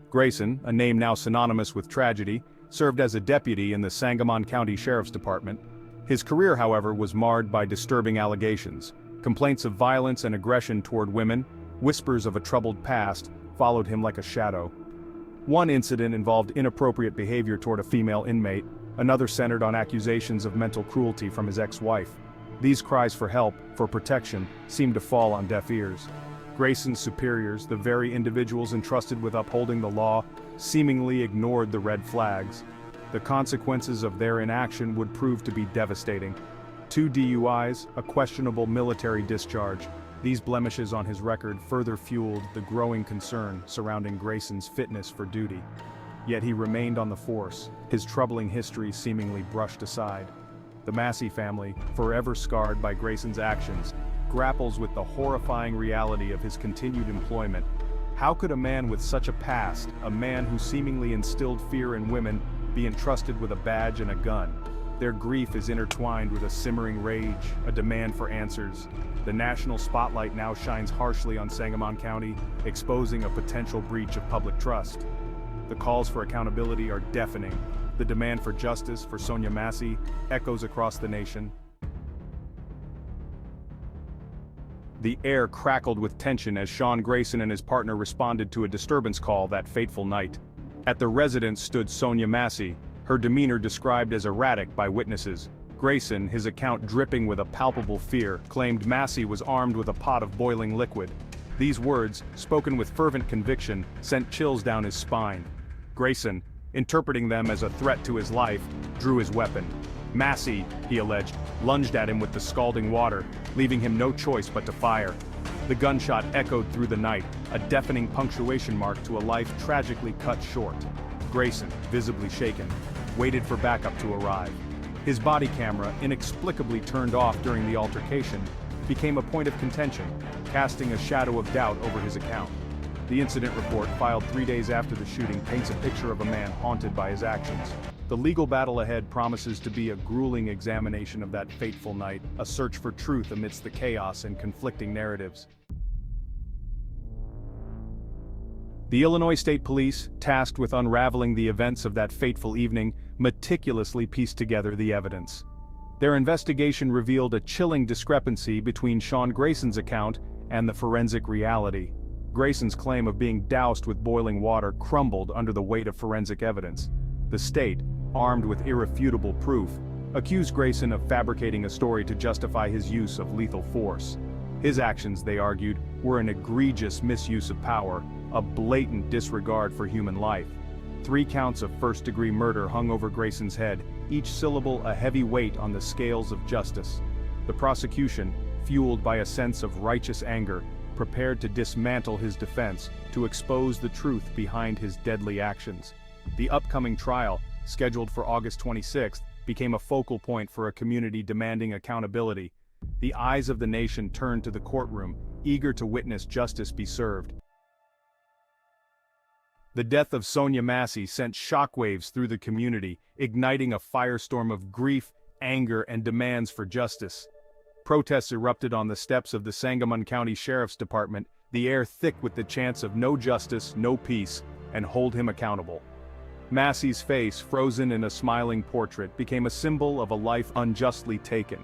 Grayson, a name now synonymous with tragedy, served as a deputy in the Sangamon County Sheriff's Department. His career, however, was marred by disturbing allegations. Complaints of violence and aggression toward women, whispers of a troubled past, followed him like a shadow. One incident involved inappropriate behavior toward a female inmate, another centered on accusations of mental cruelty from his ex-wife. These cries for help, for protection, seemed to fall on deaf ears. Grayson's superiors, the very individuals entrusted with upholding the law, seemingly ignored the red flags. The consequences of their inaction would prove to be devastating. 2 DUIs, a questionable military discharge. These blemishes on his record further fueled the growing concern surrounding Grayson's fitness for duty. Yet he remained on the force, his troubling history seemingly brushed aside. The Massey family, forever scarred by Grayson's actions, grapples with the horrifying reality of his continued employment. How could a man with such a past, a man who seemingly instilled fear in women, be entrusted with a badge and a gun? Their grief is intertwined with a simmering rage, a demand for answers. The national spotlight now shines harshly on Sangamon County, exposing a potential breach of public trust. The calls for accountability are deafening. The demand for justice for Sonya Massey echoes across the nation. The air crackled with tension as SeanGrayson and his partner responded to a disturbance call that fateful night. At the residence stood Sonya Massey, her demeanor described as erratic by witnesses. Grayson, his account dripping with a palpable fear, claimed Massey was armed with a pot of boiling liquid. These words, spoken with fervent conviction, sent chills down his spine. Grayson, interpreting them as a threat to his life, drew his weapon. Massey, he alleged, lunged at him with the scalding water, leaving him no choice but to fire. The gunshot echoed through the night, a deafening punctuation mark to a life tragically cut short. Grayson, visibly shaken, waited for backup to arrive. His body camera, inexplicably turned off during the altercation, became a point of contention, casting a shadow of doubt over his account. The incident report, filed 3 days after the shooting, paints a picture of a man haunted by his actions. The legal battle ahead promises to be a grueling examination of that fateful night, a search for truth amidst the chaos and conflicting narratives. The Illinois State Police, tasked with unraveling the events of that fateful evening, meticulously pieced together the evidence. Their investigation revealed a chilling discrepancy between SeanGrayson's account and the forensic reality. Grayson's claim of being doused with boiling water crumbled under the weight of forensic evidence. The state, armed with irrefutable proof, accused Grayson of fabricating a story to justify his use of lethal force. His actions, they argued, were an egregious misuse of power, a blatant disregard for human life. 3 counts of first-degree murder hung over Grayson's head, each syllable a heavy weight on the scales of justice. The prosecution, fueled by a sense of righteous anger, prepared to dismantle his defense, to expose the truth behind his deadly actions. The upcoming trial, scheduled for August 26th, became a focal point for a community demanding accountability. The eyes of the nation turned to the courtroom, eager to witness justice be served. The death of Sonya Massey sent shockwaves through the community, igniting a firestorm of grief, anger, and demands for justice. Protests erupted on the steps of the Sangamon County Sheriff's Department, the air thick with the chants of no justice, no peace, and hold him accountable. Massey's face, frozen in a smiling portrait, became a symbol of a life unjustly taken.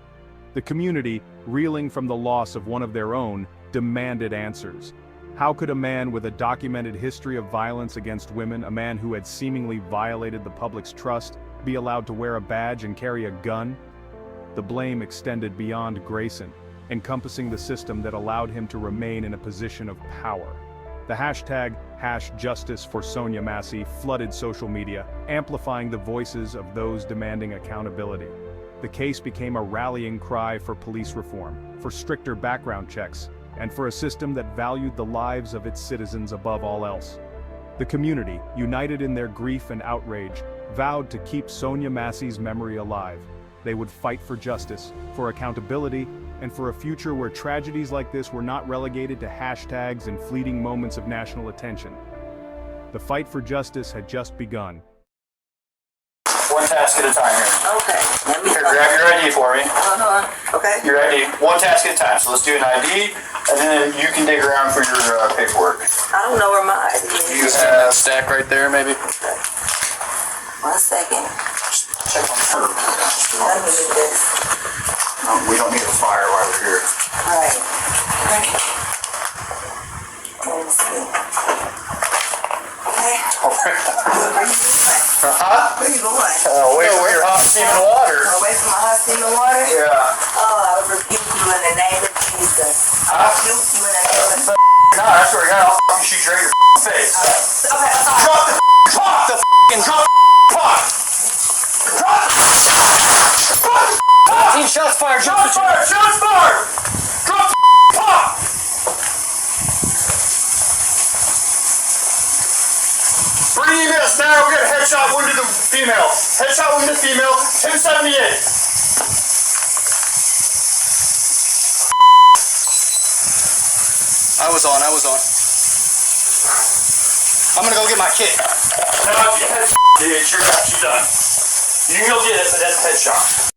The community, reeling from the loss of one of their own, demanded answers. How could a man with a documented history of violence against women, a man who had seemingly violated the public's trust, be allowed to wear a badge and carry a gun? The blame extended beyond Grayson, encompassing the system that allowed him to remain in a position of power. The hashtag #JusticeForSonya Massey flooded social media, amplifying the voices of those demanding accountability. The case became a rallying cry for police reform, for stricter background checks, and for a system that valued the lives of its citizens above all else. The community, united in their grief and outrage, vowed to keep Sonya Massey's memory alive. They would fight for justice, for accountability, and for a future where tragedies like this were not relegated to hashtags and fleeting moments of national attention. The fight for justice had just begun. One task at a time here. Okay, let Here, grab your ID for me. Hold on. Okay. Your ID. One task at a time. So let's do an ID, and then you can dig around for your paperwork. I don't know where my ID is. You have a stack right there, maybe. 1 second. Check on the curb. Let me do this. We don't need a fire while we're here. All right. Let me see. Okay. Where you going? Huh? Where you going? Away from your hot steaming water. Away from my hot steaming water? Yeah. Oh, I rebuke you in the name of Jesus. I rebuke you in the name of Jesus. No, I swear to God, I'll fucking shoot you right in your face. Okay, I'm sorry. Drop the pot! The drop the pot! Drop the 18 shots fired. shots fired! Shots fired! Drop the pot! Bring EMS now. We got a headshot wound to the female. Headshot wound to the female. 1078. I was on. I'm gonna go get my kit. No, you had bitch. You're done. You can go get it, but that's a headshot.